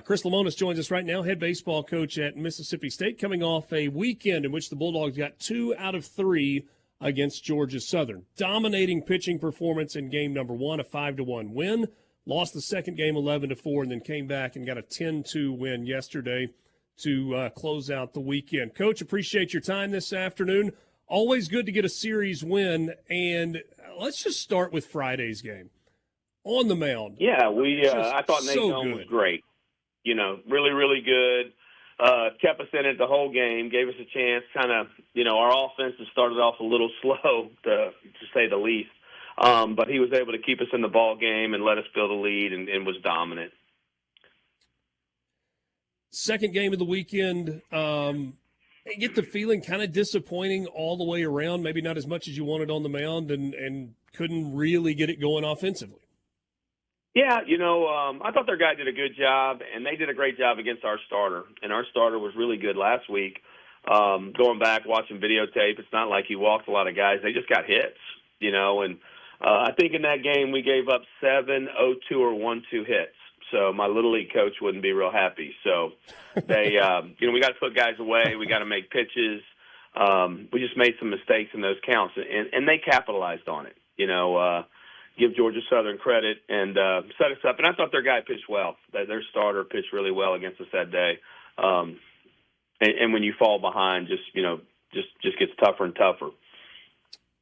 Chris Lemonis joins us right now, head baseball coach at Mississippi State, coming off a weekend in which the Bulldogs got 2 out of 3 against Georgia Southern. Dominating pitching performance in game number 1, a 5-1 win. Lost the second game 11-4, and then came back and got a 10-2 win yesterday to close out the weekend. Coach, appreciate your time this afternoon. Always good to get a series win, and let's just start with Friday's game. On the mound. Yeah, I thought Nate Doan was great. Really, really good. Kept us in it the whole game, gave us a chance. Kind of, our offense has started off a little slow, to say the least. But he was able to keep us in the ball game and let us build a lead and was dominant. Second game of the weekend, get the feeling kind of disappointing all the way around, maybe not as much as you wanted on the mound and couldn't really get it going offensively. Yeah, I thought their guy did a good job, and they did a great job against our starter. And our starter was really good last week. Going back, watching videotape, it's not like he walked a lot of guys. They just got hits, And I think in that game we gave up 7 0-2 or 1-2 hits. So my Little League coach wouldn't be real happy. So they, we got to put guys away. We got to make pitches. We just made some mistakes in those counts, and they capitalized on it, give Georgia Southern credit and set us up. And I thought their guy pitched well. Their starter pitched really well against us that day. And when you fall behind, just gets tougher and tougher.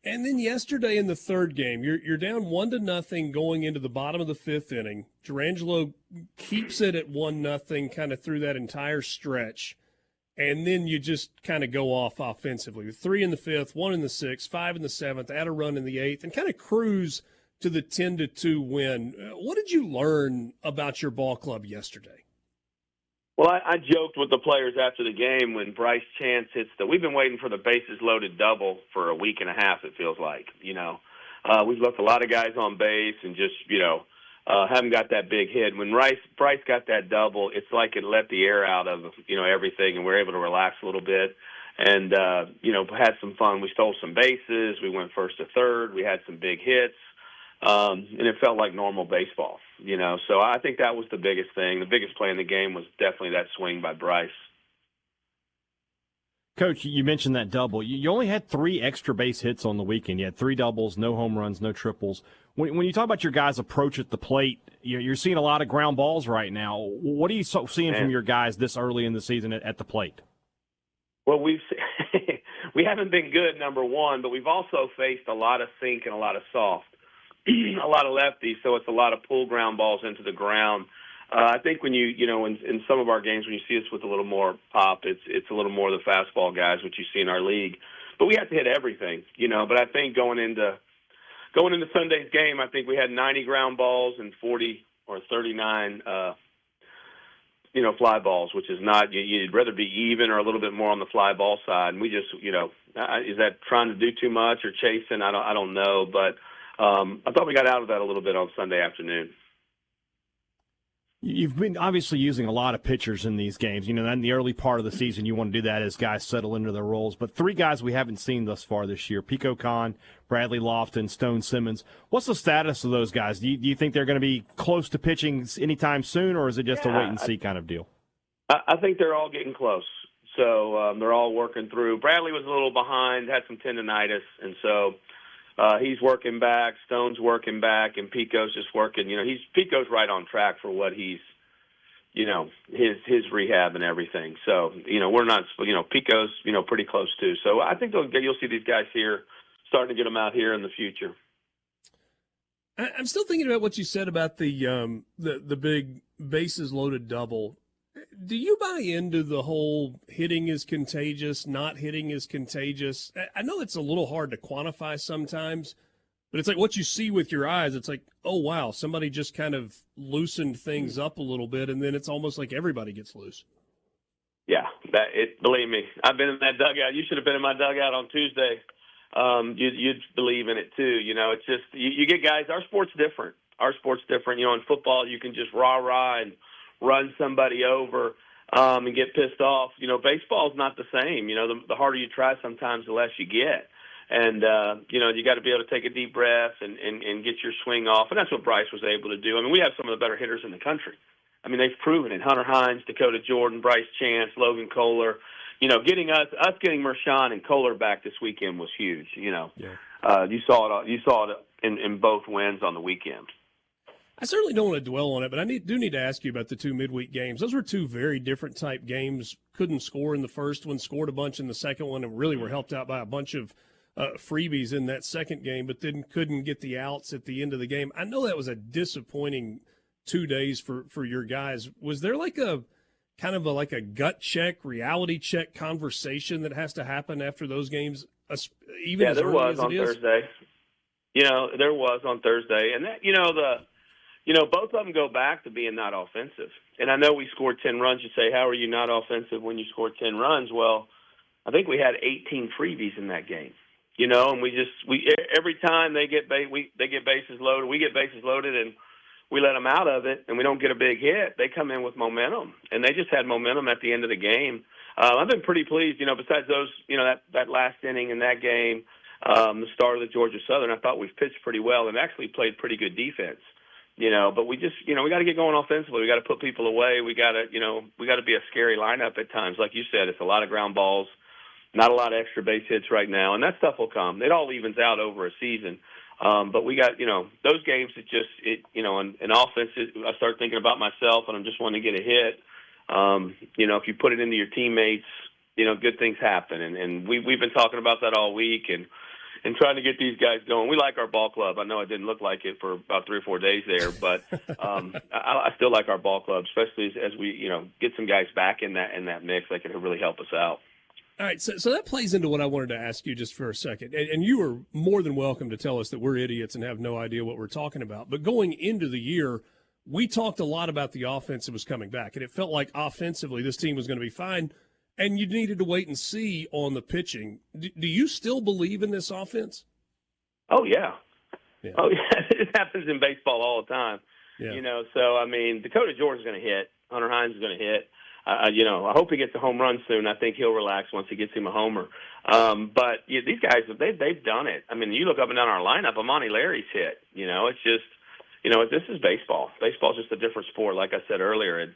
And then yesterday in the third game, you're down 1-0 going into the bottom of the fifth inning. Durangelo keeps it at 1-0 kind of through that entire stretch. And then you just kind of go off offensively. 3 in the fifth, 1 in the sixth, 5 in the seventh, add a run in the eighth, and kind of cruise to the 10-2 win. What did you learn about your ball club yesterday? Well, I joked with the players after the game when Bryce Chance hits we've been waiting for the bases loaded double for a week and a half, it feels like. We've left a lot of guys on base and just, haven't got that big hit. When Bryce got that double, it's like it let the air out of, everything, and we're able to relax a little bit. And, had some fun. We stole some bases. We went first to third. We had some big hits. And it felt like normal baseball, So I think that was the biggest thing. The biggest play in the game was definitely that swing by Bryce. Coach, you mentioned that double. You only had 3 extra base hits on the weekend. You had 3 doubles, no home runs, no triples. When you talk about your guys' approach at the plate, you're seeing a lot of ground balls right now. What are you seeing from your guys this early in the season at the plate? Well, we haven't been good, number one, but we've also faced a lot of sink and a lot of soft. A lot of lefties, so it's a lot of pull ground balls into the ground. I think when in some of our games, when you see us with a little more pop, it's a little more of the fastball guys, which you see in our league. But we have to hit everything, But I think going into Sunday's game, I think we had 90 ground balls and 40 or 39, fly balls, which is not. You'd rather be even or a little bit more on the fly ball side. And we just, is that trying to do too much or chasing? I don't know, but. I thought we got out of that a little bit on Sunday afternoon. You've been obviously using a lot of pitchers in these games. In the early part of the season, you want to do that as guys settle into their roles. But 3 guys we haven't seen thus far this year, Pico Kahn, Bradley Lofton, Stone Simmons. What's the status of those guys? Do you think they're going to be close to pitching anytime soon, or is it just a wait-and-see kind of deal? I think they're all getting close. So they're all working through. Bradley was a little behind, had some tendonitis, and so he's working back, Stone's working back, and Pico's just working. Pico's right on track for what he's, his rehab and everything. So, we're not, Pico's, pretty close too. So I think you'll see these guys here, starting to get them out here in the future. I'm still thinking about what you said about the big bases loaded double. Do you buy into the whole hitting is contagious, not hitting is contagious? I know it's a little hard to quantify sometimes, but it's like what you see with your eyes. It's like, oh, wow, somebody just kind of loosened things up a little bit, and then it's almost like everybody gets loose. Yeah, believe me, I've been in that dugout. You should have been in my dugout on Tuesday. You'd believe in it too. It's just you get guys. Our sport's different. In football, you can just rah-rah and run somebody over and get pissed off. Baseball's not the same. The harder you try sometimes, the less you get. And, you got to be able to take a deep breath and get your swing off. And that's what Bryce was able to do. I mean, we have some of the better hitters in the country. I mean, they've proven it. Hunter Hines, Dakota Jordan, Bryce Chance, Logan Kohler. Getting us getting Mershawn and Kohler back this weekend was huge. Yeah. You saw it in both wins on the weekend. I certainly don't want to dwell on it, but I do need to ask you about the two midweek games. Those were two very different type games. Couldn't score in the first one, scored a bunch in the second one, and really were helped out by a bunch of freebies in that second game, but then couldn't get the outs at the end of the game. I know that was a disappointing 2 days for your guys. Was there like a kind of like a gut check, reality check conversation that has to happen after those games? Even as there early was as on it is? Thursday. There was on Thursday, and that both of them go back to being not offensive. And I know we scored 10 runs. You say, how are you not offensive when you scored 10 runs? Well, I think we had 18 freebies in that game. And we every time they get bases loaded, we get bases loaded, and we let them out of it, and we don't get a big hit. They come in with momentum, and they just had momentum at the end of the game. I've been pretty pleased. Besides those, that last inning in that game, the start of the Georgia Southern, I thought we've pitched pretty well and actually played pretty good defense. But we just, we got to get going offensively. We got to put people away. We got to be a scary lineup at times. Like you said, it's a lot of ground balls, not a lot of extra base hits right now, and that stuff will come. It all evens out over a season. But we got, those games that in offense, I start thinking about myself, and I'm just wanting to get a hit. If you put it into your teammates, good things happen. And we've been talking about that all week and trying to get these guys going. We like our ball club. I know it didn't look like it for about 3 or 4 days there, but I still like our ball club, especially as we, get some guys back in that mix that can really help us out. All right, so that plays into what I wanted to ask you just for a second. And you are more than welcome to tell us that we're idiots and have no idea what we're talking about. But going into the year, we talked a lot about the offense that was coming back, and it felt like offensively this team was going to be fine, and you needed to wait and see on the pitching. Do you still believe in this offense? Oh, yeah. Oh, yeah. It happens in baseball all the time. Yeah. So, I mean, Dakota Jordan's going to hit. Hunter Hines is going to hit. I hope he gets a home run soon. I think he'll relax once he gets him a homer. But these guys, they've done it. I mean, you look up and down our lineup, Amani Larry's hit. It's just, this is baseball. Baseball's just a different sport, like I said earlier. And,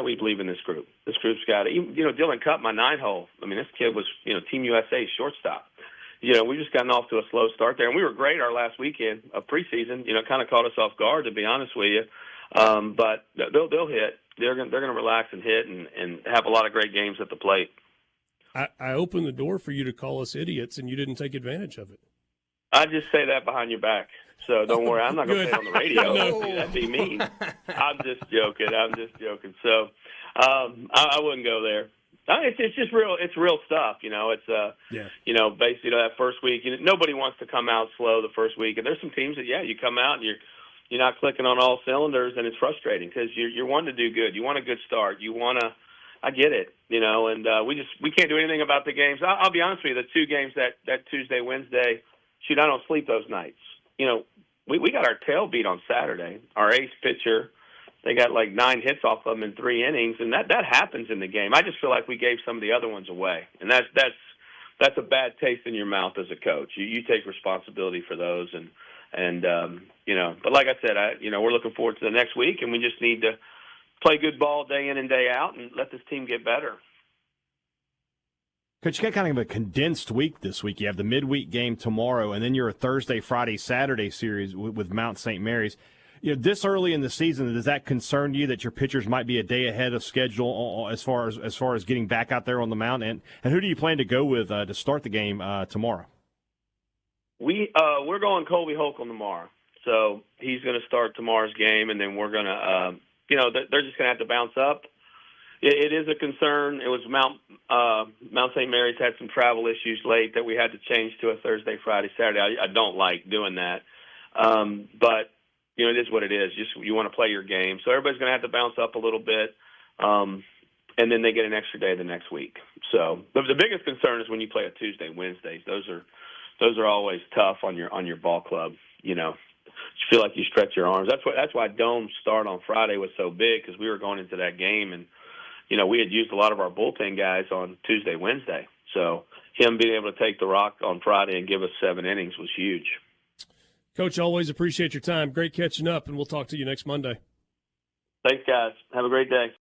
we believe in this group. This group's got it. Even, Dylan Cupp, my 9-hole. I mean, this kid was, Team USA shortstop. We just gotten off to a slow start there. And we were great our last weekend of preseason. Kind of caught us off guard, to be honest with you. But they'll hit. They're going to relax and hit and have a lot of great games at the plate. I opened the door for you to call us idiots, and you didn't take advantage of it. I just say that behind your back, so don't worry. I'm not going to say it on the radio. No. That'd be mean. I'm just joking. So I wouldn't go there. It's just real. It's real stuff. It's basically that first week. Nobody wants to come out slow the first week, and there's some teams that you come out and you're not clicking on all cylinders, and it's frustrating because you're wanting to do good. You want a good start. You want to. I get it, and we can't do anything about the games. I'll be honest with you. The 2 games that Tuesday, Wednesday, shoot, I don't sleep those nights. We got our tail beat on Saturday. Our ace pitcher, they got like 9 hits off of them in 3 innings, and that happens in the game. I just feel like we gave some of the other ones away, and that's a bad taste in your mouth as a coach. You take responsibility for those, but like I said, we're looking forward to the next week, and we just need to play good ball day in and day out and let this team get better. Coach, you got kind of a condensed week this week. You have the midweek game tomorrow, and then you're a Thursday, Friday, Saturday series with Mount St. Mary's. This early in the season, does that concern you that your pitchers might be a day ahead of schedule as far as getting back out there on the mound? And who do you plan to go with to start the game tomorrow? We're going Colby Holcomb tomorrow, so he's going to start tomorrow's game, and then we're going to, they're just going to have to bounce up. It is a concern. It was Mount St. Mary's had some travel issues late that we had to change to a Thursday, Friday, Saturday. I don't like doing that, but it is what it is. Just you want to play your game, so everybody's going to have to bounce up a little bit, and then they get an extra day the next week. So the biggest concern is when you play a Tuesday, Wednesdays. Those are always tough on your ball club. You feel like you stretch your arms. That's why Dome's start on Friday was so big, because we were going into that game and we had used a lot of our bullpen guys on Tuesday, Wednesday. So him being able to take the rock on Friday and give us 7 innings was huge. Coach, always appreciate your time. Great catching up, and we'll talk to you next Monday. Thanks, guys. Have a great day.